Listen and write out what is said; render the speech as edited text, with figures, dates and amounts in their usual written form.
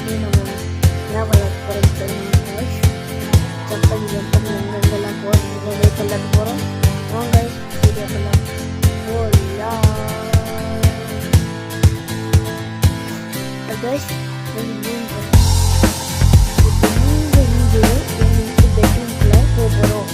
இன்னைக்கு நம்ம என்ன பண்ண போகிறோம் தெரியுமா guys? ஜம்ப் பண்ணி எங்கெங்கெல்லாம் போகிறோம் வெயிட் போகிறோம். வாங்க வீடியோக்குள்ள போகலாம். guys, நீங்க இங்கே பெட்ரூம்குள்ளே போக போகிறோம்.